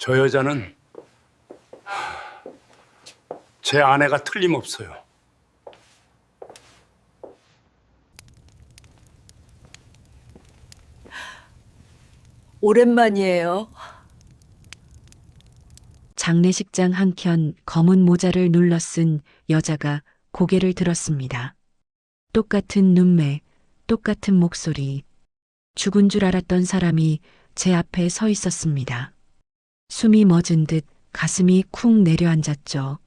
저 여자는 제 아내가 틀림없어요. 오랜만이에요. 장례식장 한켠 검은 모자를 눌러 쓴 여자가 고개를 들었습니다. 똑같은 눈매, 똑같은 목소리. 죽은 줄 알았던 사람이 제 앞에 서 있었습니다. 숨이 멎은 듯 가슴이 쿵 내려앉았죠.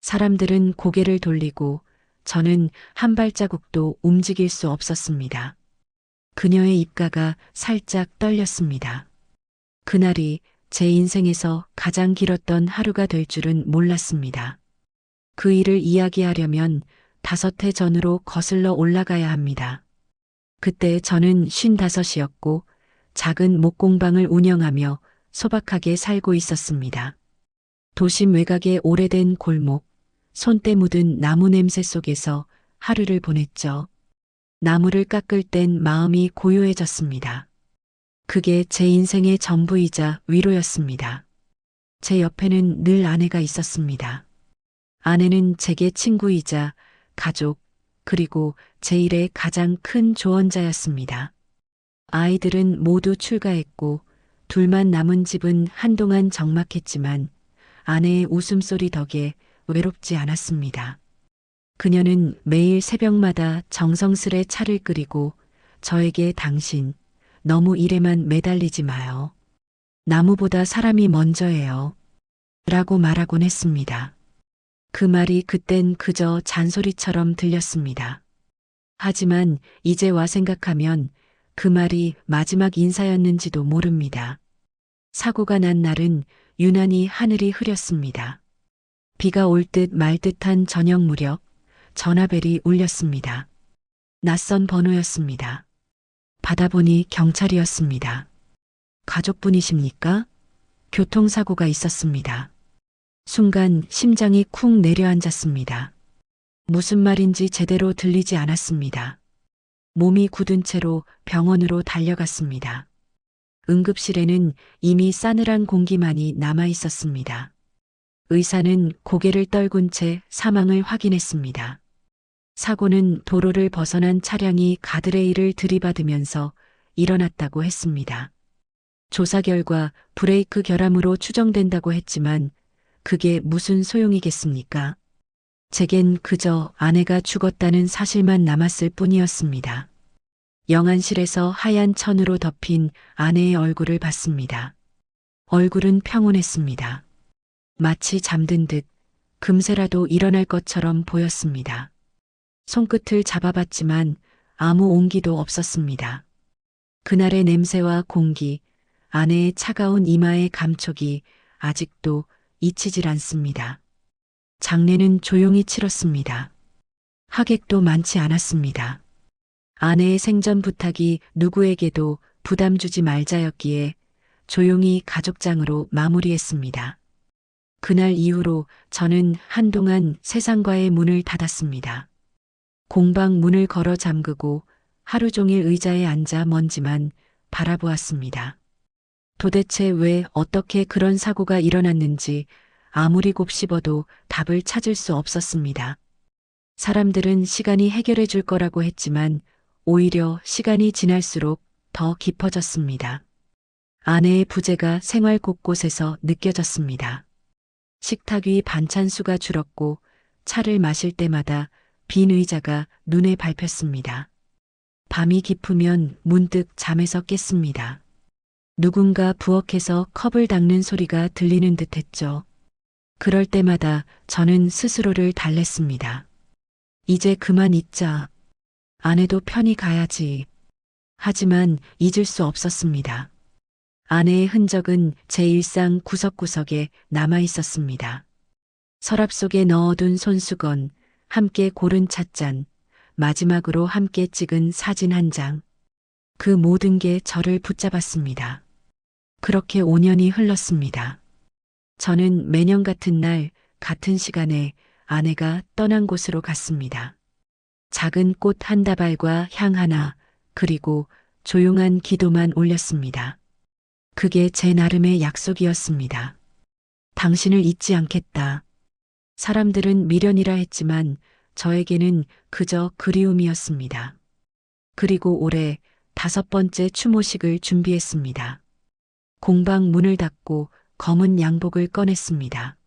사람들은 고개를 돌리고 저는 한 발자국도 움직일 수 없었습니다. 그녀의 입가가 살짝 떨렸습니다. 그날이 제 인생에서 가장 길었던 하루가 될 줄은 몰랐습니다. 그 일을 이야기하려면 5해 전으로 거슬러 올라가야 합니다. 그때 저는 55이었고 작은 목공방을 운영하며 소박하게 살고 있었습니다. 도심 외곽의 오래된 골목, 손때 묻은 나무 냄새 속에서 하루를 보냈죠. 나무를 깎을 땐 마음이 고요해졌습니다. 그게 제 인생의 전부이자 위로였습니다. 제 옆에는 늘 아내가 있었습니다. 아내는 제게 친구이자 가족, 그리고 제 일의 가장 큰 조언자였습니다. 아이들은 모두 출가했고 둘만 남은 집은 한동안 적막했지만 아내의 웃음소리 덕에 외롭지 않았습니다. 그녀는 매일 새벽마다 정성스레 차를 끓이고 저에게 당신, 너무 일에만 매달리지 마요. 나무보다 사람이 먼저예요. 라고 말하곤 했습니다. 그 말이 그땐 그저 잔소리처럼 들렸습니다. 하지만 이제 와 생각하면 그 말이 마지막 인사였는지도 모릅니다. 사고가 난 날은 유난히 하늘이 흐렸습니다. 비가 올 듯 말 듯한 저녁 무렵 전화벨이 울렸습니다. 낯선 번호였습니다. 받아보니 경찰이었습니다. 가족분이십니까? 교통사고가 있었습니다. 순간 심장이 쿵 내려앉았습니다. 무슨 말인지 제대로 들리지 않았습니다. 몸이 굳은 채로 병원으로 달려갔습니다. 응급실에는 이미 싸늘한 공기만이 남아 있었습니다. 의사는 고개를 떨군 채 사망을 확인했습니다. 사고는 도로를 벗어난 차량이 가드레일을 들이받으면서 일어났다고 했습니다. 조사 결과 브레이크 결함으로 추정된다고 했지만 그게 무슨 소용이겠습니까? 제겐 그저 아내가 죽었다는 사실만 남았을 뿐이었습니다. 영안실에서 하얀 천으로 덮인 아내의 얼굴을 봤습니다. 얼굴은 평온했습니다. 마치 잠든 듯 금세라도 일어날 것처럼 보였습니다. 손끝을 잡아봤지만 아무 온기도 없었습니다. 그날의 냄새와 공기, 아내의 차가운 이마의 감촉이 아직도 잊히질 않습니다. 장례는 조용히 치렀습니다. 하객도 많지 않았습니다. 아내의 생전 부탁이 누구에게도 부담 주지 말자였기에 조용히 가족장으로 마무리했습니다. 그날 이후로 저는 한동안 세상과의 문을 닫았습니다. 공방 문을 걸어 잠그고 하루 종일 의자에 앉아 먼지만 바라보았습니다. 도대체 왜 어떻게 그런 사고가 일어났는지 아무리 곱씹어도 답을 찾을 수 없었습니다. 사람들은 시간이 해결해 줄 거라고 했지만 오히려 시간이 지날수록 더 깊어졌습니다. 아내의 부재가 생활 곳곳에서 느껴졌습니다. 식탁 위 반찬 수가 줄었고 차를 마실 때마다 빈 의자가 눈에 밟혔습니다. 밤이 깊으면 문득 잠에서 깼습니다. 누군가 부엌에서 컵을 닦는 소리가 들리는 듯 했죠. 그럴 때마다 저는 스스로를 달랬습니다. 이제 그만 잊자. 아내도 편히 가야지. 하지만 잊을 수 없었습니다. 아내의 흔적은 제 일상 구석구석에 남아 있었습니다. 서랍 속에 넣어둔 손수건, 함께 고른 찻잔, 마지막으로 함께 찍은 사진 한 장. 그 모든 게 저를 붙잡았습니다. 그렇게 5년이 흘렀습니다. 저는 매년 같은 날, 같은 시간에 아내가 떠난 곳으로 갔습니다. 작은 꽃 한 다발과 향 하나, 그리고 조용한 기도만 올렸습니다. 그게 제 나름의 약속이었습니다. 당신을 잊지 않겠다. 사람들은 미련이라 했지만 저에게는 그저 그리움이었습니다. 그리고 올해 5번째 추모식을 준비했습니다. 공방 문을 닫고 검은 양복을 꺼냈습니다.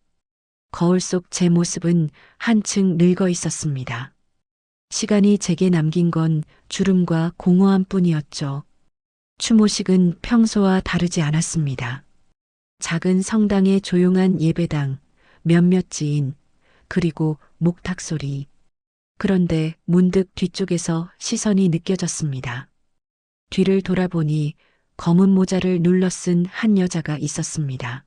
거울 속 제 모습은 한층 늙어 있었습니다. 시간이 제게 남긴 건 주름과 공허함 뿐이었죠. 추모식은 평소와 다르지 않았습니다. 작은 성당의 조용한 예배당, 몇몇 지인, 그리고 목탁 소리. 그런데 문득 뒤쪽에서 시선이 느껴졌습니다. 뒤를 돌아보니 검은 모자를 눌러 쓴 한 여자가 있었습니다.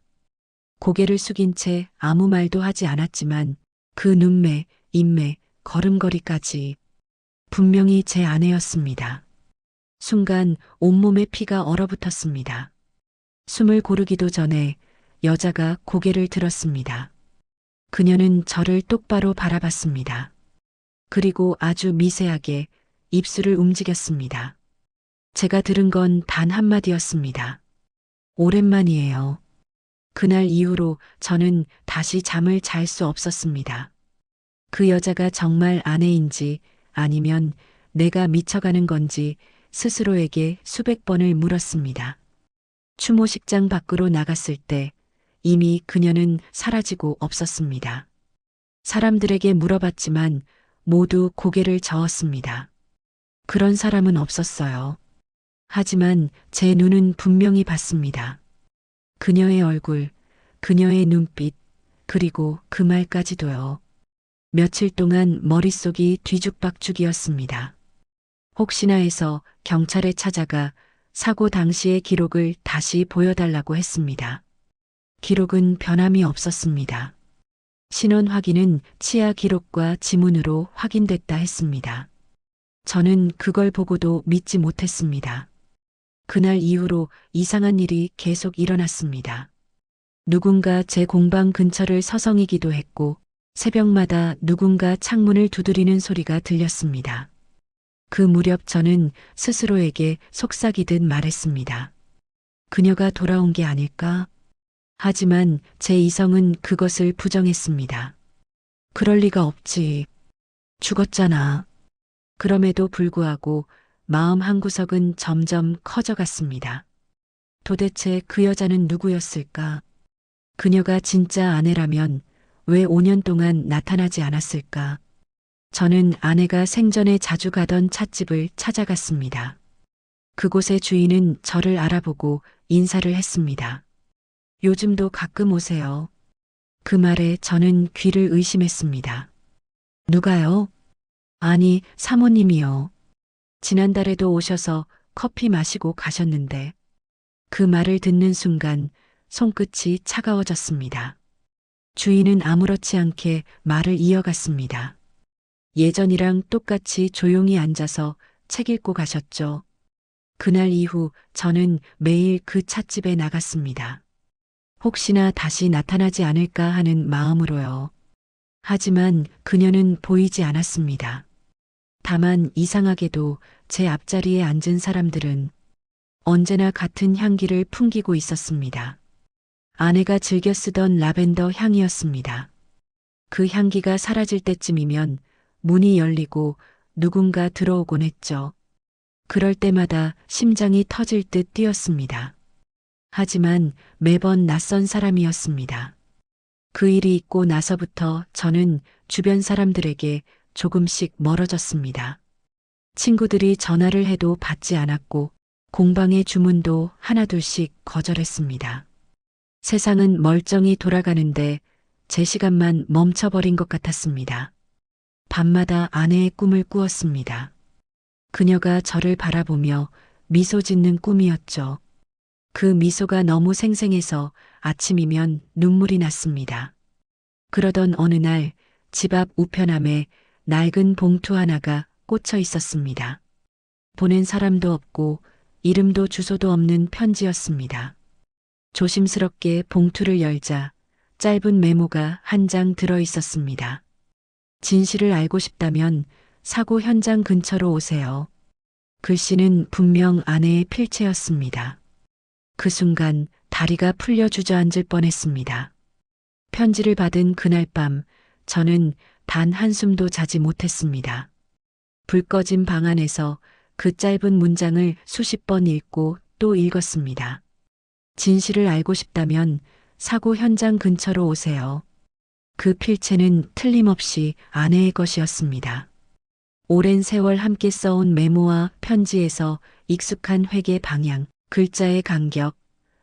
고개를 숙인 채 아무 말도 하지 않았지만 그 눈매, 인매, 걸음걸이까지 분명히 제 아내였습니다. 순간 온몸에 피가 얼어붙었습니다. 숨을 고르기도 전에 여자가 고개를 들었습니다. 그녀는 저를 똑바로 바라봤습니다. 그리고 아주 미세하게 입술을 움직였습니다. 제가 들은 건 단 한마디였습니다. 오랜만이에요. 그날 이후로 저는 다시 잠을 잘 수 없었습니다. 그 여자가 정말 아내인지 아니면 내가 미쳐가는 건지 스스로에게 수백 번을 물었습니다. 추모식장 밖으로 나갔을 때 이미 그녀는 사라지고 없었습니다. 사람들에게 물어봤지만 모두 고개를 저었습니다. 그런 사람은 없었어요. 하지만 제 눈은 분명히 봤습니다. 그녀의 얼굴, 그녀의 눈빛, 그리고 그 말까지도요. 며칠 동안 머릿속이 뒤죽박죽이었습니다. 혹시나 해서 경찰에 찾아가 사고 당시의 기록을 다시 보여달라고 했습니다. 기록은 변함이 없었습니다. 신원 확인은 치아 기록과 지문으로 확인됐다 했습니다. 저는 그걸 보고도 믿지 못했습니다. 그날 이후로 이상한 일이 계속 일어났습니다. 누군가 제 공방 근처를 서성이기도 했고 새벽마다 누군가 창문을 두드리는 소리가 들렸습니다. 그 무렵 저는 스스로에게 속삭이듯 말했습니다. 그녀가 돌아온 게 아닐까? 하지만 제 이성은 그것을 부정했습니다. 그럴 리가 없지. 죽었잖아. 그럼에도 불구하고 마음 한구석은 점점 커져갔습니다. 도대체 그 여자는 누구였을까? 그녀가 진짜 아내라면 왜 5년 동안 나타나지 않았을까? 저는 아내가 생전에 자주 가던 찻집을 찾아갔습니다. 그곳의 주인은 저를 알아보고 인사를 했습니다. 요즘도 가끔 오세요. 그 말에 저는 귀를 의심했습니다. 누가요? 아니, 사모님이요. 지난달에도 오셔서 커피 마시고 가셨는데 그 말을 듣는 순간 손끝이 차가워졌습니다. 주인은 아무렇지 않게 말을 이어갔습니다. 예전이랑 똑같이 조용히 앉아서 책 읽고 가셨죠. 그날 이후 저는 매일 그 찻집에 나갔습니다. 혹시나 다시 나타나지 않을까 하는 마음으로요. 하지만 그녀는 보이지 않았습니다. 다만 이상하게도 제 앞자리에 앉은 사람들은 언제나 같은 향기를 풍기고 있었습니다. 아내가 즐겨 쓰던 라벤더 향이었습니다. 그 향기가 사라질 때쯤이면 문이 열리고 누군가 들어오곤 했죠. 그럴 때마다 심장이 터질 듯 뛰었습니다. 하지만 매번 낯선 사람이었습니다. 그 일이 있고 나서부터 저는 주변 사람들에게 조금씩 멀어졌습니다. 친구들이 전화를 해도 받지 않았고 공방의 주문도 하나둘씩 거절했습니다. 세상은 멀쩡히 돌아가는데 제 시간만 멈춰버린 것 같았습니다. 밤마다 아내의 꿈을 꾸었습니다. 그녀가 저를 바라보며 미소 짓는 꿈이었죠. 그 미소가 너무 생생해서 아침이면 눈물이 났습니다. 그러던 어느 날 집 앞 우편함에 낡은 봉투 하나가 꽂혀 있었습니다. 보낸 사람도 없고 이름도 주소도 없는 편지였습니다. 조심스럽게 봉투를 열자 짧은 메모가 한 장 들어 있었습니다. 진실을 알고 싶다면 사고 현장 근처로 오세요. 글씨는 분명 아내의 필체였습니다. 그 순간 다리가 풀려 주저앉을 뻔했습니다. 편지를 받은 그날 밤 저는 단 한숨도 자지 못했습니다. 불 꺼진 방 안에서 그 짧은 문장을 수십 번 읽고 또 읽었습니다. 진실을 알고 싶다면 사고 현장 근처로 오세요. 그 필체는 틀림없이 아내의 것이었습니다. 오랜 세월 함께 써온 메모와 편지에서 익숙한 회계 방향, 글자의 간격,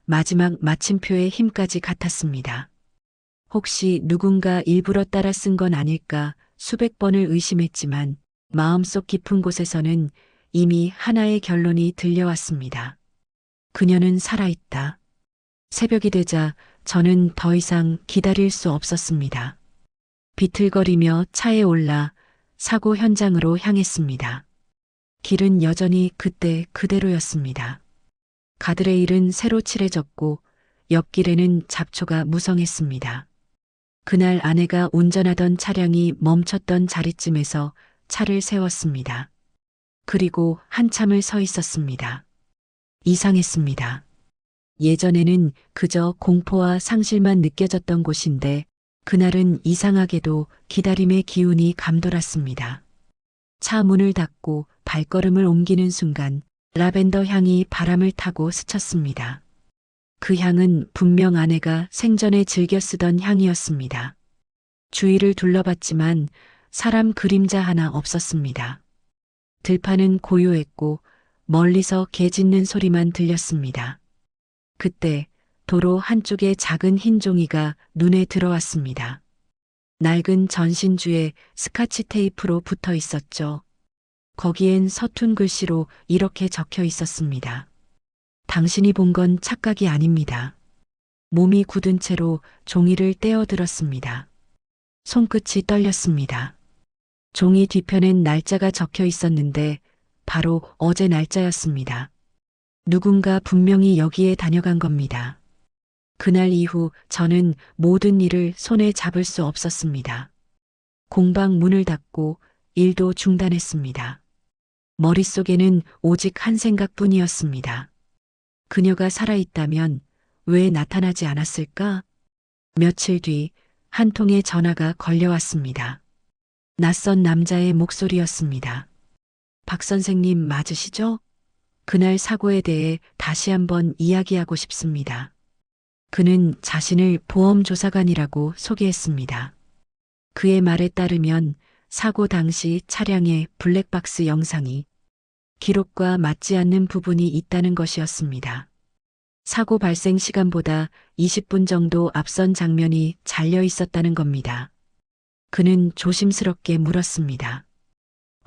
마지막 마침표의 힘까지 같았습니다. 혹시 누군가 일부러 따라 쓴 건 아닐까 수백 번을 의심했지만 마음속 깊은 곳에서는 이미 하나의 결론이 들려왔습니다. 그녀는 살아있다. 새벽이 되자 저는 더 이상 기다릴 수 없었습니다. 비틀거리며 차에 올라 사고 현장으로 향했습니다. 길은 여전히 그때 그대로였습니다. 가드레일은 새로 칠해졌고 옆길에는 잡초가 무성했습니다. 그날 아내가 운전하던 차량이 멈췄던 자리쯤에서 차를 세웠습니다. 그리고 한참을 서 있었습니다. 이상했습니다. 예전에는 그저 공포와 상실만 느껴졌던 곳인데 그날은 이상하게도 기다림의 기운이 감돌았습니다. 차 문을 닫고 발걸음을 옮기는 순간 라벤더 향이 바람을 타고 스쳤습니다. 그 향은 분명 아내가 생전에 즐겨 쓰던 향이었습니다. 주위를 둘러봤지만 사람 그림자 하나 없었습니다. 들판은 고요했고 멀리서 개 짖는 소리만 들렸습니다. 그때 도로 한쪽에 작은 흰 종이가 눈에 들어왔습니다. 낡은 전신주에 스카치 테이프로 붙어 있었죠. 거기엔 서툰 글씨로 이렇게 적혀 있었습니다. 당신이 본 건 착각이 아닙니다. 몸이 굳은 채로 종이를 떼어들었습니다. 손끝이 떨렸습니다. 종이 뒤편엔 날짜가 적혀 있었는데 바로 어제 날짜였습니다. 누군가 분명히 여기에 다녀간 겁니다. 그날 이후 저는 모든 일을 손에 잡을 수 없었습니다. 공방 문을 닫고 일도 중단했습니다. 머릿속에는 오직 한 생각뿐이었습니다. 그녀가 살아있다면 왜 나타나지 않았을까? 며칠 뒤 한 통의 전화가 걸려왔습니다. 낯선 남자의 목소리였습니다. 박 선생님 맞으시죠? 그날 사고에 대해 다시 한번 이야기하고 싶습니다. 그는 자신을 보험조사관이라고 소개했습니다. 그의 말에 따르면 사고 당시 차량의 블랙박스 영상이 기록과 맞지 않는 부분이 있다는 것이었습니다. 사고 발생 시간보다 20분 정도 앞선 장면이 잘려 있었다는 겁니다. 그는 조심스럽게 물었습니다.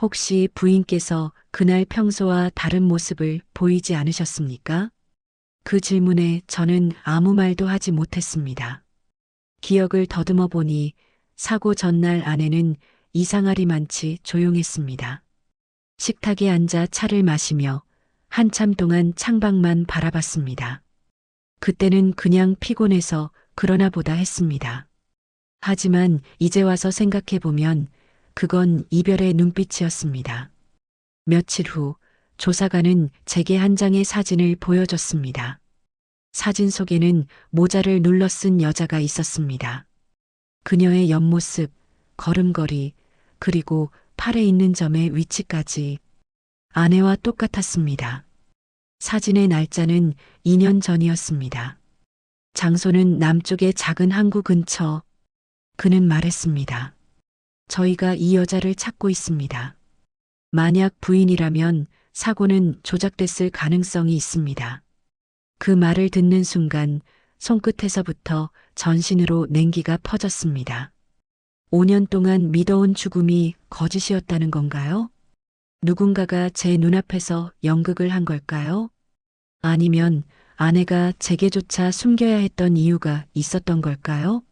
혹시 부인께서 그날 평소와 다른 모습을 보이지 않으셨습니까? 그 질문에 저는 아무 말도 하지 못했습니다. 기억을 더듬어 보니 사고 전날 아내는 이상하리만치 조용했습니다. 식탁에 앉아 차를 마시며 한참 동안 창밖만 바라봤습니다. 그때는 그냥 피곤해서 그러나 보다 했습니다. 하지만 이제 와서 생각해보면 그건 이별의 눈빛이었습니다. 며칠 후 조사관은 제게 한 장의 사진을 보여줬습니다. 사진 속에는 모자를 눌러 쓴 여자가 있었습니다. 그녀의 옆모습, 걸음걸이, 그리고 팔에 있는 점의 위치까지 아내와 똑같았습니다. 사진의 날짜는 2년 전이었습니다. 장소는 남쪽의 작은 항구 근처. 그는 말했습니다. 저희가 이 여자를 찾고 있습니다. 만약 부인이라면 사고는 조작됐을 가능성이 있습니다. 그 말을 듣는 순간 손끝에서부터 전신으로 냉기가 퍼졌습니다. 5년 동안 믿어온 죽음이 거짓이었다는 건가요? 누군가가 제 눈앞에서 연극을 한 걸까요? 아니면 아내가 제게조차 숨겨야 했던 이유가 있었던 걸까요?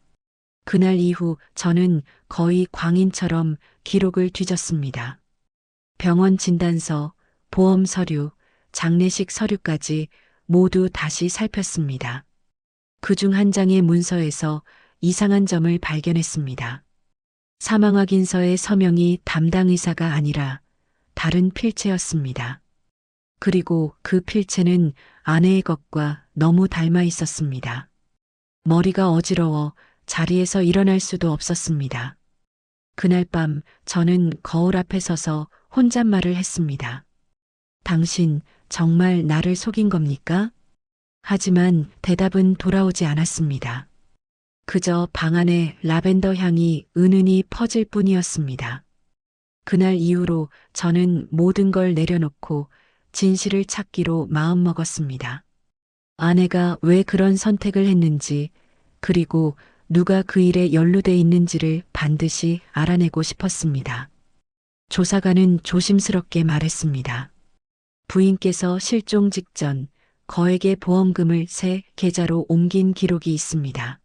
그날 이후 저는 거의 광인처럼 기록을 뒤졌습니다. 병원 진단서, 보험 서류, 장례식 서류까지 모두 다시 살폈습니다. 그중 한 장의 문서에서 이상한 점을 발견했습니다. 사망 확인서의 서명이 담당 의사가 아니라 다른 필체였습니다. 그리고 그 필체는 아내의 것과 너무 닮아 있었습니다. 머리가 어지러워 자리에서 일어날 수도 없었습니다. 그날 밤 저는 거울 앞에 서서 혼잣말을 했습니다. 당신 정말 나를 속인 겁니까? 하지만 대답은 돌아오지 않았습니다. 그저 방 안에 라벤더 향이 은은히 퍼질 뿐이었습니다. 그날 이후로 저는 모든 걸 내려놓고 진실을 찾기로 마음먹었습니다. 아내가 왜 그런 선택을 했는지, 그리고 누가 그 일에 연루돼 있는지를 반드시 알아내고 싶었습니다. 조사관은 조심스럽게 말했습니다. 부인께서 실종 직전 거액의 보험금을 새 계좌로 옮긴 기록이 있습니다.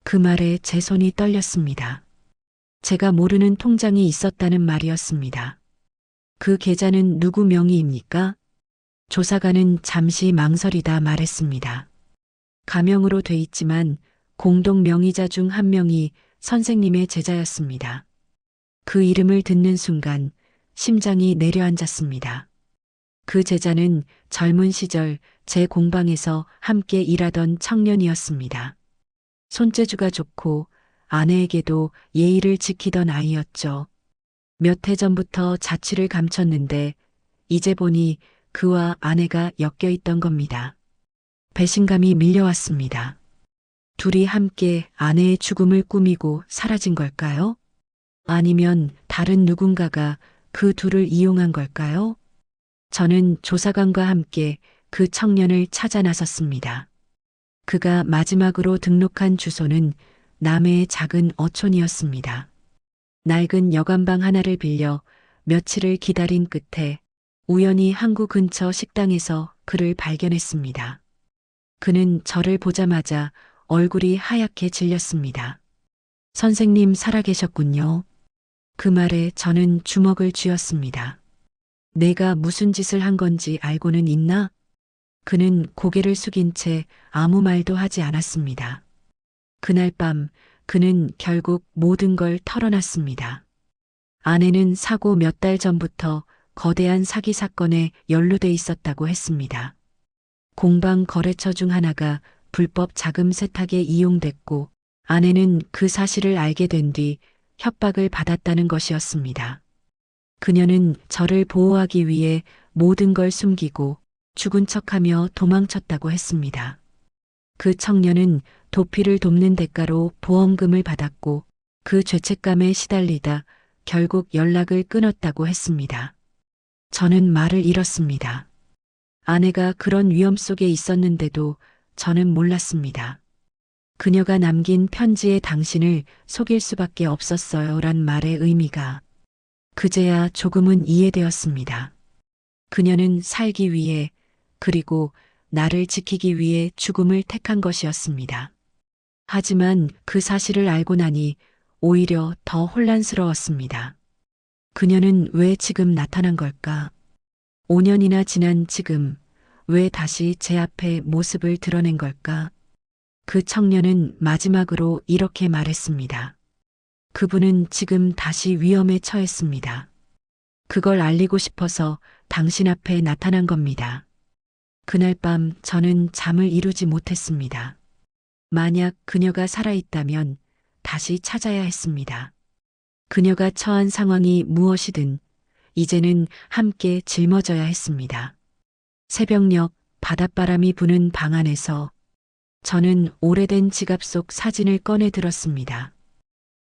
그 말에 제 손이 떨렸습니다. 제가 모르는 통장이 있었다는 말이었습니다. 그 계좌는 누구 명의입니까? 조사관은 잠시 망설이다 말했습니다. 가명으로 돼 있지만 공동 명의자 중 한 명이 선생님의 제자였습니다. 그 이름을 듣는 순간 심장이 내려앉았습니다. 그 제자는 젊은 시절 제 공방에서 함께 일하던 청년이었습니다. 손재주가 좋고 아내에게도 예의를 지키던 아이였죠. 몇 해 전부터 자취를 감췄는데 이제 보니 그와 아내가 엮여 있던 겁니다. 배신감이 밀려왔습니다. 둘이 함께 아내의 죽음을 꾸미고 사라진 걸까요? 아니면 다른 누군가가 그 둘을 이용한 걸까요? 저는 조사관과 함께 그 청년을 찾아 나섰습니다. 그가 마지막으로 등록한 주소는 남해의 작은 어촌이었습니다. 낡은 여관방 하나를 빌려 며칠을 기다린 끝에 우연히 항구 근처 식당에서 그를 발견했습니다. 그는 저를 보자마자 얼굴이 하얗게 질렸습니다. 선생님 살아계셨군요. 그 말에 저는 주먹을 쥐었습니다. 내가 무슨 짓을 한 건지 알고는 있나? 그는 고개를 숙인 채 아무 말도 하지 않았습니다. 그날 밤 그는 결국 모든 걸 털어놨습니다. 아내는 사고 몇 달 전부터 거대한 사기 사건에 연루돼 있었다고 했습니다. 공방 거래처 중 하나가 불법 자금 세탁에 이용됐고 아내는 그 사실을 알게 된 뒤 협박을 받았다는 것이었습니다. 그녀는 저를 보호하기 위해 모든 걸 숨기고 죽은 척하며 도망쳤다고 했습니다. 그 청년은 도피를 돕는 대가로 보험금을 받았고 그 죄책감에 시달리다 결국 연락을 끊었다고 했습니다. 저는 말을 잃었습니다. 아내가 그런 위험 속에 있었는데도 저는 몰랐습니다. 그녀가 남긴 편지에 당신을 속일 수밖에 없었어요 란 말의 의미가 그제야 조금은 이해되었습니다. 그녀는 살기 위해 그리고 나를 지키기 위해 죽음을 택한 것이었습니다. 하지만 그 사실을 알고 나니 오히려 더 혼란스러웠습니다. 그녀는 왜 지금 나타난 걸까? 5년이나 지난 지금 왜 다시 제 앞에 모습을 드러낸 걸까? 그 청년은 마지막으로 이렇게 말했습니다. 그분은 지금 다시 위험에 처했습니다. 그걸 알리고 싶어서 당신 앞에 나타난 겁니다. 그날 밤 저는 잠을 이루지 못했습니다. 만약 그녀가 살아있다면 다시 찾아야 했습니다. 그녀가 처한 상황이 무엇이든 이제는 함께 짊어져야 했습니다. 새벽녘 바닷바람이 부는 방 안에서 저는 오래된 지갑 속 사진을 꺼내 들었습니다.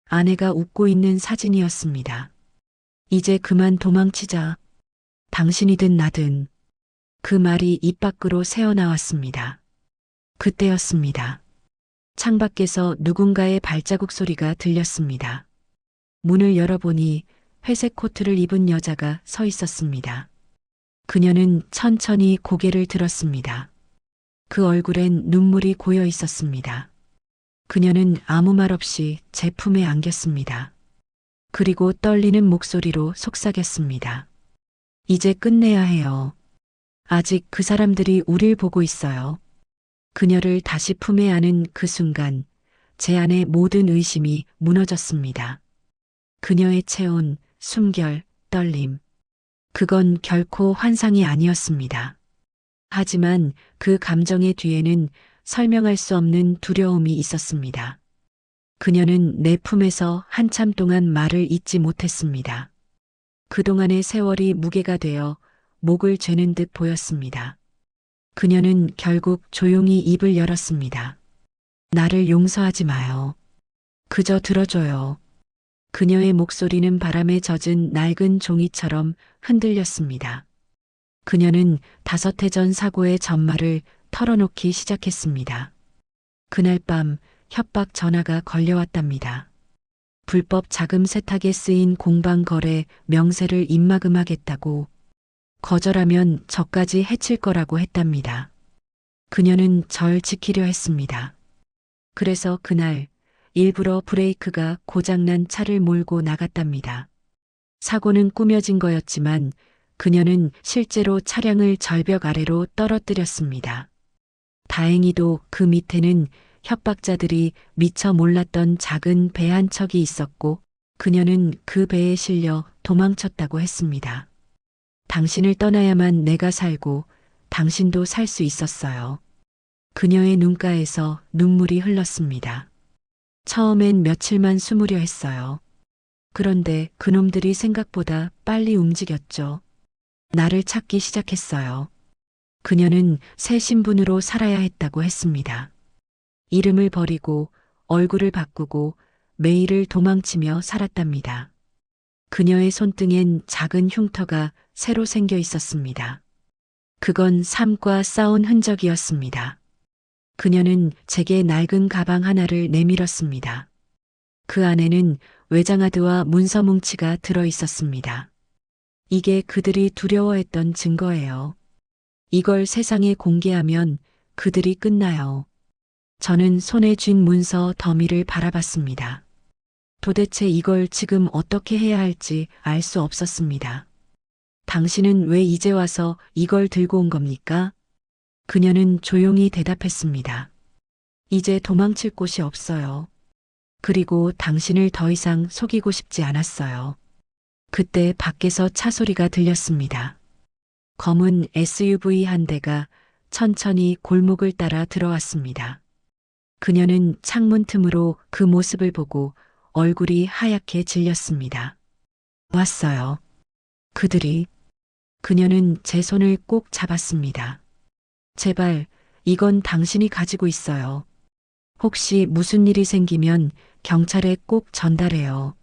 아내가 웃고 있는 사진이었습니다. 이제 그만 도망치자. 당신이든 나든. 그 말이 입 밖으로 새어나왔습니다. 그때였습니다. 창밖에서 누군가의 발자국 소리가 들렸습니다. 문을 열어보니 회색 코트를 입은 여자가 서 있었습니다. 그녀는 천천히 고개를 들었습니다. 그 얼굴엔 눈물이 고여 있었습니다. 그녀는 아무 말 없이 제 품에 안겼습니다. 그리고 떨리는 목소리로 속삭였습니다. 이제 끝내야 해요. 아직 그 사람들이 우릴 보고 있어요. 그녀를 다시 품에 안은 그 순간 제 안의 모든 의심이 무너졌습니다. 그녀의 체온, 숨결, 떨림. 그건 결코 환상이 아니었습니다. 하지만 그 감정의 뒤에는 설명할 수 없는 두려움이 있었습니다. 그녀는 내 품에서 한참 동안 말을 잇지 못했습니다. 그동안의 세월이 무게가 되어 목을 죄는 듯 보였습니다. 그녀는 결국 조용히 입을 열었습니다. 나를 용서하지 마요. 그저 들어줘요. 그녀의 목소리는 바람에 젖은 낡은 종이처럼 흔들렸습니다. 그녀는 5해 전 사고의 전말을 털어놓기 시작했습니다. 그날 밤 협박 전화가 걸려왔답니다. 불법 자금 세탁에 쓰인 공방 거래 명세를 입막음하겠다고, 거절하면 저까지 해칠 거라고 했답니다. 그녀는 절 지키려 했습니다. 그래서 그날 일부러 브레이크가 고장난 차를 몰고 나갔답니다. 사고는 꾸며진 거였지만 그녀는 실제로 차량을 절벽 아래로 떨어뜨렸습니다. 다행히도 그 밑에는 협박자들이 미처 몰랐던 작은 배 한 척이 있었고 그녀는 그 배에 실려 도망쳤다고 했습니다. 당신을 떠나야만 내가 살고 당신도 살 수 있었어요. 그녀의 눈가에서 눈물이 흘렀습니다. 처음엔 며칠만 숨으려 했어요. 그런데 그놈들이 생각보다 빨리 움직였죠. 나를 찾기 시작했어요. 그녀는 새 신분으로 살아야 했다고 했습니다. 이름을 버리고 얼굴을 바꾸고 매일을 도망치며 살았답니다. 그녀의 손등엔 작은 흉터가 새로 생겨 있었습니다. 그건 삶과 싸운 흔적이었습니다. 그녀는 제게 낡은 가방 하나를 내밀었습니다. 그 안에는 외장하드와 문서 뭉치가 들어 있었습니다. 이게 그들이 두려워했던 증거예요. 이걸 세상에 공개하면 그들이 끝나요. 저는 손에 쥔 문서 더미를 바라봤습니다. 도대체 이걸 지금 어떻게 해야 할지 알 수 없었습니다. 당신은 왜 이제 와서 이걸 들고 온 겁니까? 그녀는 조용히 대답했습니다. 이제 도망칠 곳이 없어요. 그리고 당신을 더 이상 속이고 싶지 않았어요. 그때 밖에서 차 소리가 들렸습니다. 검은 SUV 한 대가 천천히 골목을 따라 들어왔습니다. 그녀는 창문 틈으로 그 모습을 보고 얼굴이 하얗게 질렸습니다. 왔어요. 그들이. 그녀는 제 손을 꼭 잡았습니다. 제발, 이건 당신이 가지고 있어요. 혹시 무슨 일이 생기면 경찰에 꼭 전달해요.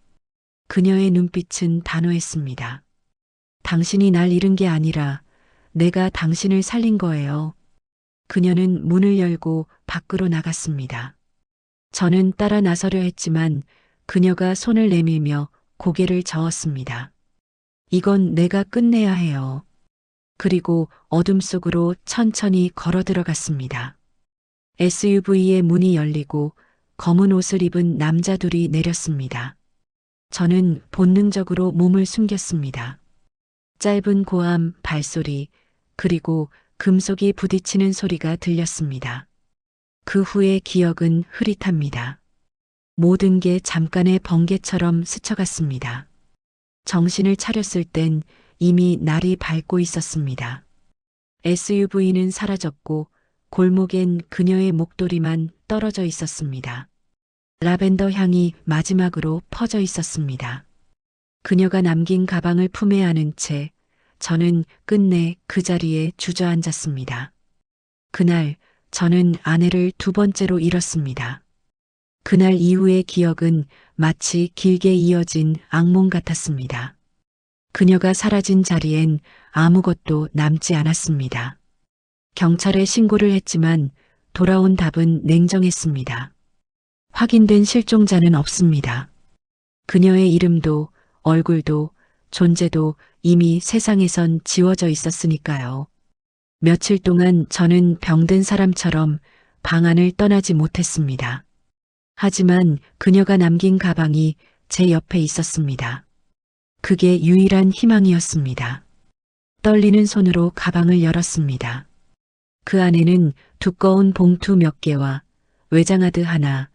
그녀의 눈빛은 단호했습니다. 당신이 날 잃은 게 아니라 내가 당신을 살린 거예요. 그녀는 문을 열고 밖으로 나갔습니다. 저는 따라 나서려 했지만 그녀가 손을 내밀며 고개를 저었습니다. 이건 내가 끝내야 해요. 그리고 어둠 속으로 천천히 걸어 들어갔습니다. SUV의 문이 열리고 검은 옷을 입은 남자 둘이 내렸습니다. 저는 본능적으로 몸을 숨겼습니다. 짧은 고함, 발소리, 그리고 금속이 부딪히는 소리가 들렸습니다. 그 후의 기억은 흐릿합니다. 모든 게 잠깐의 번개처럼 스쳐갔습니다. 정신을 차렸을 땐 이미 날이 밝고 있었습니다. SUV는 사라졌고 골목엔 그녀의 목도리만 떨어져 있었습니다. 라벤더 향이 마지막으로 퍼져 있었습니다. 그녀가 남긴 가방을 품에 안은 채 저는 끝내 그 자리에 주저앉았습니다. 그날 저는 아내를 2번째로 잃었습니다. 그날 이후의 기억은 마치 길게 이어진 악몽 같았습니다. 그녀가 사라진 자리엔 아무것도 남지 않았습니다. 경찰에 신고를 했지만 돌아온 답은 냉정했습니다. 확인된 실종자는 없습니다. 그녀의 이름도 얼굴도 존재도 이미 세상에선 지워져 있었으니까요. 며칠 동안 저는 병든 사람처럼 방 안을 떠나지 못했습니다. 하지만 그녀가 남긴 가방이 제 옆에 있었습니다. 그게 유일한 희망이었습니다. 떨리는 손으로 가방을 열었습니다. 그 안에는 두꺼운 봉투 몇 개와 외장하드 하나,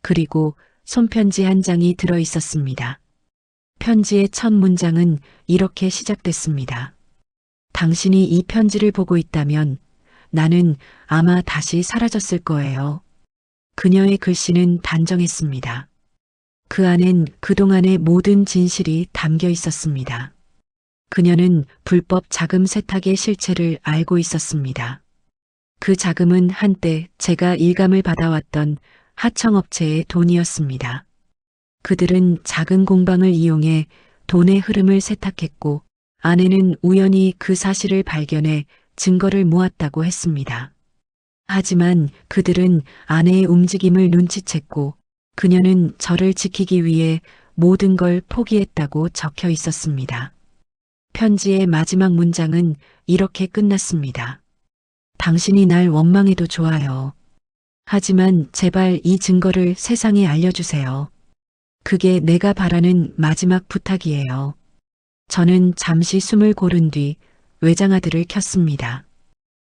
그리고 손편지 한 장이 들어 있었습니다. 편지의 첫 문장은 이렇게 시작됐습니다. 당신이 이 편지를 보고 있다면 나는 아마 다시 사라졌을 거예요. 그녀의 글씨는 단정했습니다. 그 안엔 그동안의 모든 진실이 담겨 있었습니다. 그녀는 불법 자금 세탁의 실체를 알고 있었습니다. 그 자금은 한때 제가 일감을 받아왔던 하청업체의 돈이었습니다. 그들은 작은 공방을 이용해 돈의 흐름을 세탁했고 아내는 우연히 그 사실을 발견해 증거를 모았다고 했습니다. 하지만 그들은 아내의 움직임을 눈치챘고 그녀는 저를 지키기 위해 모든 걸 포기했다고 적혀 있었습니다. 편지의 마지막 문장은 이렇게 끝났습니다. 당신이 날 원망해도 좋아요. 하지만 제발 이 증거를 세상에 알려주세요. 그게 내가 바라는 마지막 부탁이에요. 저는 잠시 숨을 고른 뒤 외장하드를 켰습니다.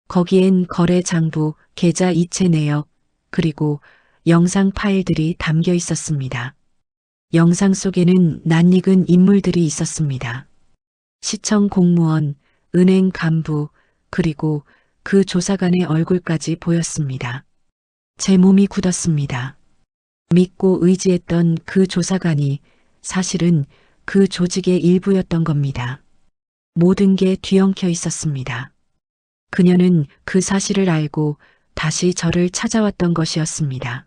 거기엔 거래 장부, 계좌 이체 내역, 그리고 영상 파일들이 담겨 있었습니다. 영상 속에는 낯익은 인물들이 있었습니다. 시청 공무원, 은행 간부, 그리고 그 조사관의 얼굴까지 보였습니다. 제 몸이 굳었습니다. 믿고 의지했던 그 조사관이 사실은 그 조직의 일부였던 겁니다. 모든 게 뒤엉켜 있었습니다. 그녀는 그 사실을 알고 다시 저를 찾아왔던 것이었습니다.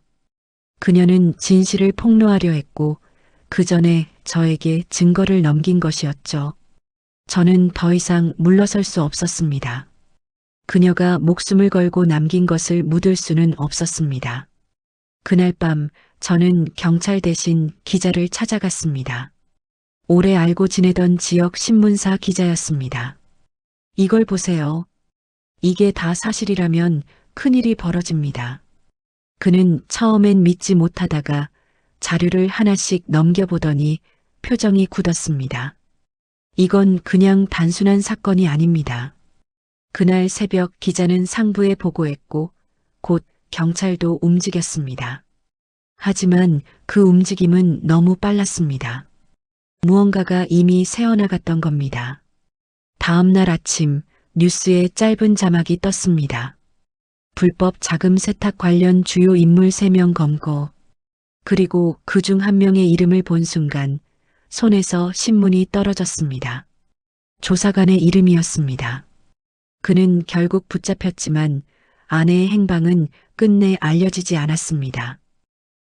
그녀는 진실을 폭로하려 했고 그 전에 저에게 증거를 넘긴 것이었죠. 저는 더 이상 물러설 수 없었습니다. 그녀가 목숨을 걸고 남긴 것을 묻을 수는 없었습니다. 그날 밤 저는 경찰 대신 기자를 찾아갔습니다. 오래 알고 지내던 지역 신문사 기자였습니다. 이걸 보세요. 이게 다 사실이라면 큰일이 벌어집니다. 그는 처음엔 믿지 못하다가 자료를 하나씩 넘겨보더니 표정이 굳었습니다. 이건 그냥 단순한 사건이 아닙니다. 그날 새벽 기자는 상부에 보고했고 곧 경찰도 움직였습니다. 하지만 그 움직임은 너무 빨랐습니다. 무언가가 이미 새어나갔던 겁니다. 다음 날 아침 뉴스에 짧은 자막이 떴습니다. 불법 자금 세탁 관련 주요 인물 3명 검거. 그리고 그중 한 명의 이름을 본 순간 손에서 신문이 떨어졌습니다. 조사관의 이름이었습니다. 그는 결국 붙잡혔지만 아내의 행방은 끝내 알려지지 않았습니다.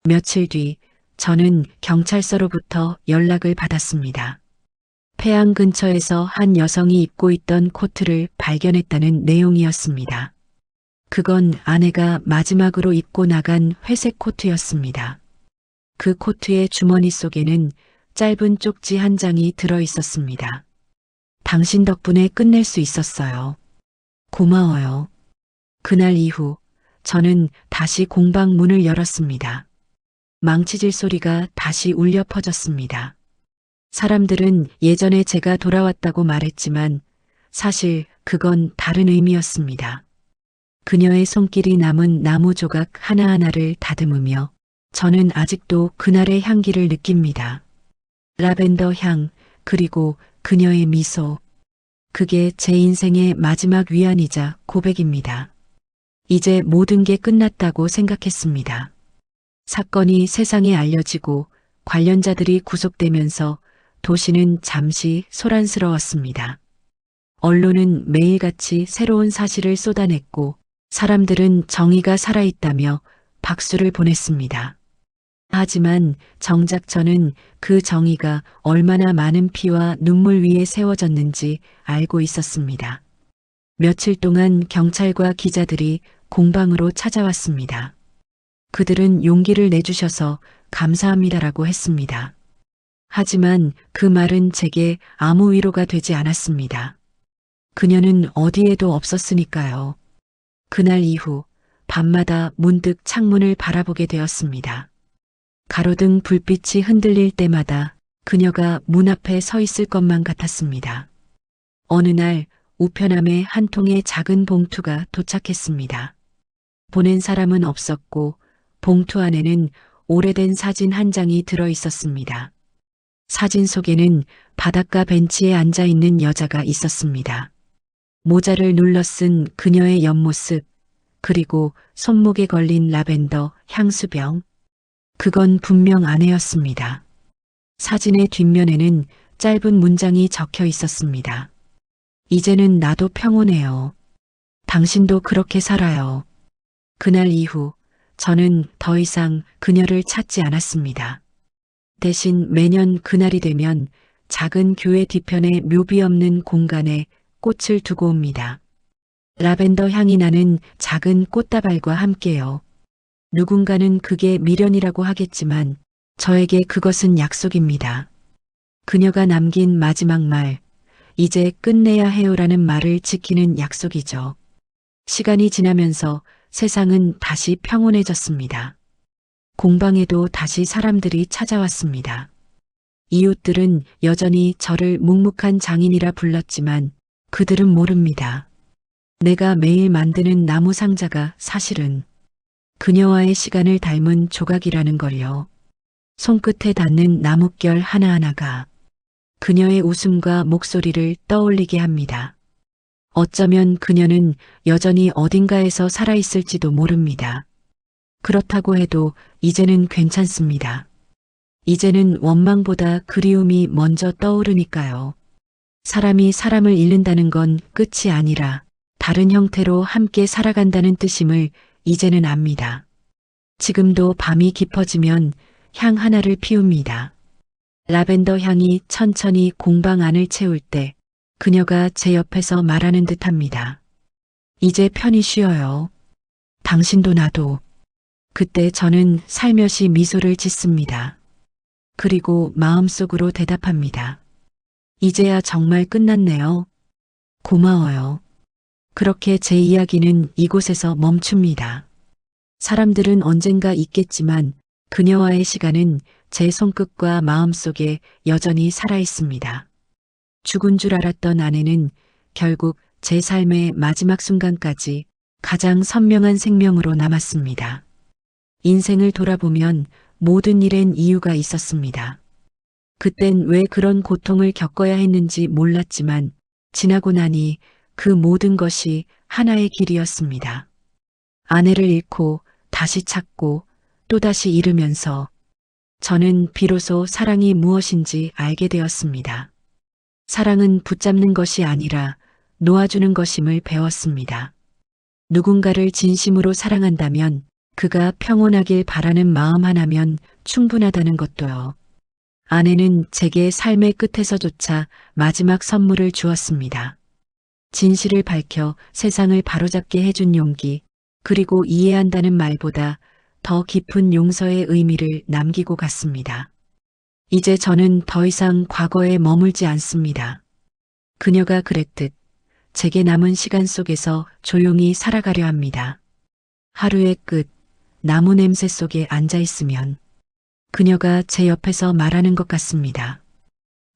며칠 뒤 저는 경찰서로부터 연락을 받았습니다. 폐암 근처에서 한 여성이 입고 있던 코트를 발견했다는 내용이었습니다. 그건 아내가 마지막으로 입고 나간 회색 코트였습니다. 그 코트의 주머니 속에는 짧은 쪽지 한 장이 들어 있었습니다. 당신 덕분에 끝낼 수 있었어요. 고마워요. 그날 이후 저는 다시 공방 문을 열었습니다. 망치질 소리가 다시 울려 퍼졌습니다. 사람들은 예전에 제가 돌아왔다고 말했지만 사실 그건 다른 의미였습니다. 그녀의 손길이 남은 나무 조각 하나하나를 다듬으며 저는 아직도 그날의 향기를 느낍니다. 라벤더 향, 그리고 그녀의 미소. 그게 제 인생의 마지막 위안이자 고백입니다. 이제 모든 게 끝났다고 생각했습니다. 사건이 세상에 알려지고 관련자들이 구속되면서 도시는 잠시 소란스러웠습니다. 언론은 매일같이 새로운 사실을 쏟아냈고 사람들은 정의가 살아있다며 박수를 보냈습니다. 하지만 정작 저는 그 정의가 얼마나 많은 피와 눈물 위에 세워졌는지 알고 있었습니다. 며칠 동안 경찰과 기자들이 공방으로 찾아왔습니다. 그들은 용기를 내주셔서 감사합니다라고 했습니다. 하지만 그 말은 제게 아무 위로가 되지 않았습니다. 그녀는 어디에도 없었으니까요. 그날 이후 밤마다 문득 창문을 바라보게 되었습니다. 가로등 불빛이 흔들릴 때마다 그녀가 문 앞에 서 있을 것만 같았습니다. 어느 날 우편함에 한 통의 작은 봉투가 도착했습니다. 보낸 사람은 없었고 봉투 안에는 오래된 사진 한 장이 들어 있었습니다. 사진 속에는 바닷가 벤치에 앉아 있는 여자가 있었습니다. 모자를 눌러 쓴 그녀의 옆모습, 그리고 손목에 걸린 라벤더 향수병. 그건 분명 아내였습니다. 사진의 뒷면에는 짧은 문장이 적혀 있었습니다. 이제는 나도 평온해요. 당신도 그렇게 살아요. 그날 이후 저는 더 이상 그녀를 찾지 않았습니다. 대신 매년 그날이 되면 작은 교회 뒤편의 묘비 없는 공간에 꽃을 두고 옵니다. 라벤더 향이 나는 작은 꽃다발과 함께요. 누군가는 그게 미련이라고 하겠지만 저에게 그것은 약속입니다. 그녀가 남긴 마지막 말, 이제 끝내야 해요라는 말을 지키는 약속이죠. 시간이 지나면서 세상은 다시 평온해졌습니다. 공방에도 다시 사람들이 찾아왔습니다. 이웃들은 여전히 저를 묵묵한 장인이라 불렀지만 그들은 모릅니다. 내가 매일 만드는 나무 상자가 사실은 그녀와의 시간을 닮은 조각이라는 걸요. 손끝에 닿는 나뭇결 하나하나가 그녀의 웃음과 목소리를 떠올리게 합니다. 어쩌면 그녀는 여전히 어딘가에서 살아있을지도 모릅니다. 그렇다고 해도 이제는 괜찮습니다. 이제는 원망보다 그리움이 먼저 떠오르니까요. 사람이 사람을 잃는다는 건 끝이 아니라 다른 형태로 함께 살아간다는 뜻임을 이제는 압니다. 지금도 밤이 깊어지면 향 하나를 피웁니다. 라벤더 향이 천천히 공방 안을 채울 때 그녀가 제 옆에서 말하는 듯합니다. 이제 편히 쉬어요. 당신도 나도. 그때 저는 살며시 미소를 짓습니다. 그리고 마음속으로 대답합니다. 이제야 정말 끝났네요. 고마워요. 그렇게 제 이야기는 이곳에서 멈춥니다. 사람들은 언젠가 있겠지만 그녀와의 시간은 제 손끝과 마음속에 여전히 살아있습니다. 죽은 줄 알았던 아내는 결국 제 삶의 마지막 순간까지 가장 선명한 생명으로 남았습니다. 인생을 돌아보면 모든 일엔 이유가 있었습니다. 그땐 왜 그런 고통을 겪어야 했는지 몰랐지만 지나고 나니 그 모든 것이 하나의 길이었습니다. 아내를 잃고 다시 찾고 또다시 잃으면서 저는 비로소 사랑이 무엇인지 알게 되었습니다. 사랑은 붙잡는 것이 아니라 놓아주는 것임을 배웠습니다. 누군가를 진심으로 사랑한다면 그가 평온하길 바라는 마음 하나면 충분하다는 것도요. 아내는 제게 삶의 끝에서조차 마지막 선물을 주었습니다. 진실을 밝혀 세상을 바로잡게 해준 용기, 그리고 이해한다는 말보다 더 깊은 용서의 의미를 남기고 갔습니다. 이제 저는 더 이상 과거에 머물지 않습니다. 그녀가 그랬듯 제게 남은 시간 속에서 조용히 살아가려 합니다. 하루의 끝, 나무 냄새 속에 앉아 있으면 그녀가 제 옆에서 말하는 것 같습니다.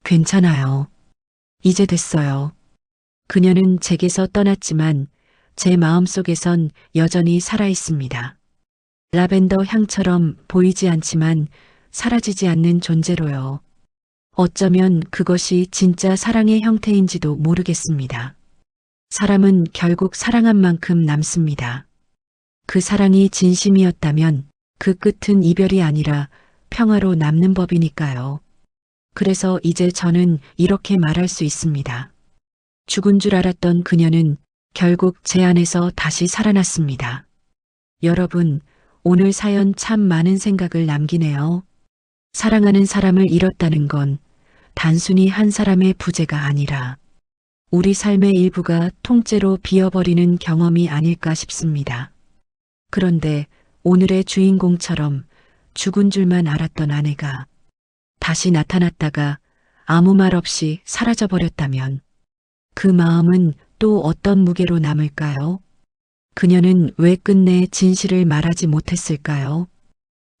괜찮아요. 이제 됐어요. 그녀는 제게서 떠났지만 제 마음속에선 여전히 살아있습니다. 라벤더 향처럼 보이지 않지만 사라지지 않는 존재로요. 어쩌면 그것이 진짜 사랑의 형태인지도 모르겠습니다. 사람은 결국 사랑한 만큼 남습니다. 그 사랑이 진심이었다면 그 끝은 이별이 아니라 평화로 남는 법이니까요. 그래서 이제 저는 이렇게 말할 수 있습니다. 죽은 줄 알았던 그녀는 결국 제 안에서 다시 살아났습니다. 여러분, 오늘 사연 참 많은 생각을 남기네요. 사랑하는 사람을 잃었다는 건 단순히 한 사람의 부재가 아니라 우리 삶의 일부가 통째로 비어버리는 경험이 아닐까 싶습니다. 그런데 오늘의 주인공처럼 죽은 줄만 알았던 아내가 다시 나타났다가 아무 말 없이 사라져버렸다면 그 마음은 또 어떤 무게로 남을까요? 그녀는 왜 끝내 진실을 말하지 못했을까요?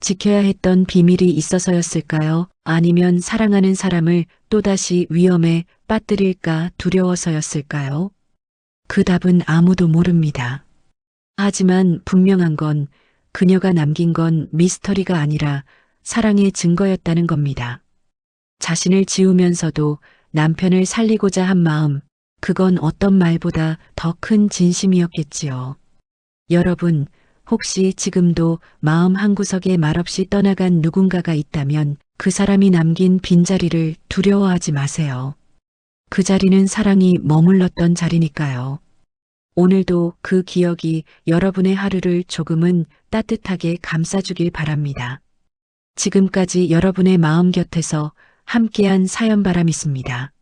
지켜야 했던 비밀이 있어서였을까요? 아니면 사랑하는 사람을 또다시 위험에 빠뜨릴까 두려워서였을까요? 그 답은 아무도 모릅니다. 하지만 분명한 건 그녀가 남긴 건 미스터리가 아니라 사랑의 증거였다는 겁니다. 자신을 지우면서도 남편을 살리고자 한 마음, 그건 어떤 말보다 더 큰 진심이었겠지요. 여러분, 혹시 지금도 마음 한구석에 말없이 떠나간 누군가가 있다면 그 사람이 남긴 빈자리를 두려워하지 마세요. 그 자리는 사랑이 머물렀던 자리니까요. 오늘도 그 기억이 여러분의 하루를 조금은 따뜻하게 감싸주길 바랍니다. 지금까지 여러분의 마음 곁에서 함께한 사연바람이었습니다.